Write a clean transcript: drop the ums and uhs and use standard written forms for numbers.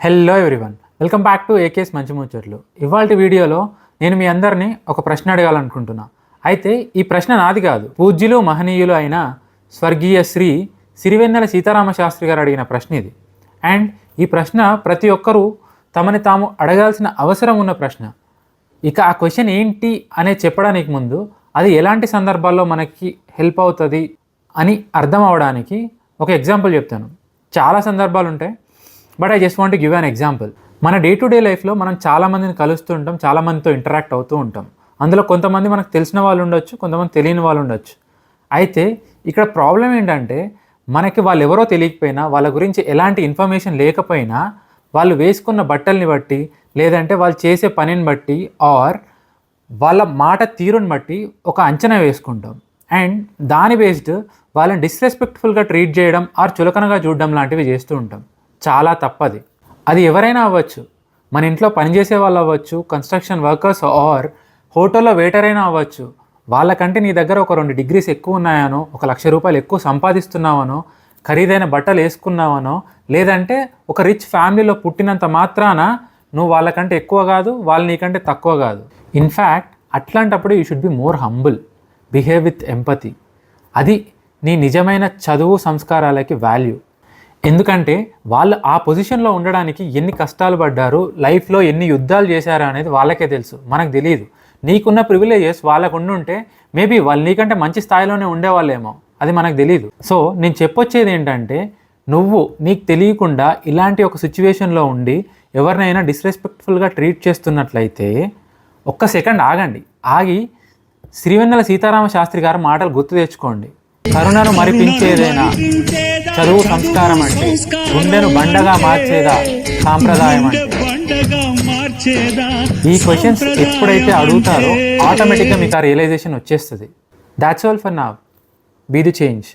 Hello everyone, welcome back to AKS మంచి ముచ్చట్లు. ఇవాల్టి వీడియోలో నేను మీ అందరినీ ఒక ప్రశ్న అడగాలనుకుంటున్నా. అయితే ఈ ప్రశ్న నాది కాదు, పూజ్యులు మహనీయులు అయిన స్వర్గీయ శ్రీ సిరివెన్నెల సీతారామ శాస్త్రి గారు అడిగిన ప్రశ్న ఇది. అండ్ ఈ ప్రశ్న ప్రతి ఒక్కరూ తమని తాము అడగాల్సిన అవసరం ఉన్న ప్రశ్న. ఇక ఆ క్వశ్చన్ ఏంటి అనే చెప్పడానికి ముందు అది ఎలాంటి సందర్భాల్లో మనకి హెల్ప్ అవుతుంది అని అర్థం అవడానికి ఒక ఎగ్జాంపుల్ చెప్తాను. చాలా సందర్భాలు ఉంటాయి, but I just want to give an example. మన డే టు డే లైఫ్లో మనం చాలామందిని కలుస్తూ ఉంటాం, చాలామందితో ఇంటరాక్ట్ అవుతూ ఉంటాం. అందులో కొంతమంది మనకు తెలిసిన వాళ్ళు ఉండొచ్చు, కొంతమంది తెలియని వాళ్ళు ఉండొచ్చు. అయితే ఇక్కడ ప్రాబ్లం ఏంటంటే, మనకి వాళ్ళు ఎవరో తెలియకపోయినా, వాళ్ళ గురించి ఎలాంటి ఇన్ఫర్మేషన్ లేకపోయినా, వాళ్ళు వేసుకున్న బట్టల్ని బట్టి, లేదంటే వాళ్ళు చేసే పనిని బట్టి, ఆర్ వాళ్ళ మాట తీరుని బట్టి ఒక అంచనా వేసుకుంటాం. అండ్ దాని బేస్డ్ వాళ్ళని డిస్రెస్పెక్ట్ఫుల్గా ట్రీట్ చేయడం ఆర్ చులకనగా చూడడం లాంటివి చేస్తూ ఉంటాం. చాలా తప్పది. అది ఎవరైనా అవ్వచ్చు, మన ఇంట్లో పనిచేసే వాళ్ళు అవ్వచ్చు, కన్స్ట్రక్షన్ వర్కర్స్ ఆర్ హోటల్లో వెయిటర్ అయినా అవ్వచ్చు. వాళ్ళకంటే నీ దగ్గర ఒక 2 degrees ఎక్కువ ఉన్నాయనో, 1,00,000 రూపాయలు ఎక్కువ సంపాదిస్తున్నావనో, ఖరీదైన బట్టలు వేసుకున్నావనో, లేదంటే ఒక రిచ్ ఫ్యామిలీలో పుట్టినంత మాత్రాన నువ్వు వాళ్ళకంటే ఎక్కువ కాదు, వాళ్ళు నీకంటే తక్కువ కాదు. ఇన్ఫ్యాక్ట్ అట్లాంటప్పుడు you should be more humble, behave with empathy. అది నీ నిజమైన చదువు సంస్కారాలకి వాల్యూ. ఎందుకంటే వాళ్ళు ఆ పొజిషన్లో ఉండడానికి ఎన్ని కష్టాలు పడ్డారు, లైఫ్లో ఎన్ని యుద్ధాలు చేశారు అనేది వాళ్ళకే తెలుసు, మనకు తెలియదు. నీకున్న ప్రివిలేజెస్ వాళ్ళకు ఉండుంటే మేబీ వాళ్ళు నీకంటే మంచి స్థాయిలోనే ఉండేవాళ్ళేమో, అది మనకు తెలియదు. సో నేను చెప్పొచ్చేది ఏంటంటే, నువ్వు నీకు తెలియకుండా ఇలాంటి ఒక సిచ్యువేషన్లో ఉండి ఎవరినైనా డిస్రెస్పెక్ట్ఫుల్గా ట్రీట్ చేస్తున్నట్లయితే ఒక్క సెకండ్ ఆగండి. ఆగి సిరివెన్నెల సీతారామ శాస్త్రి గారి మాటలు గుర్తు తెచ్చుకోండి. కరుణను మరిపించేదేనా చదువు సంస్కారం అంటే, గుండెను బండగా మార్చేదా సాంప్రదాయం అంటే. ఈ క్వశ్చన్స్ ఎప్పుడైతే అడుగుతారో ఆటోమేటిక్గా మీకు ఆ రియలైజేషన్ వచ్చేస్తుంది. That's all for now. Be the change.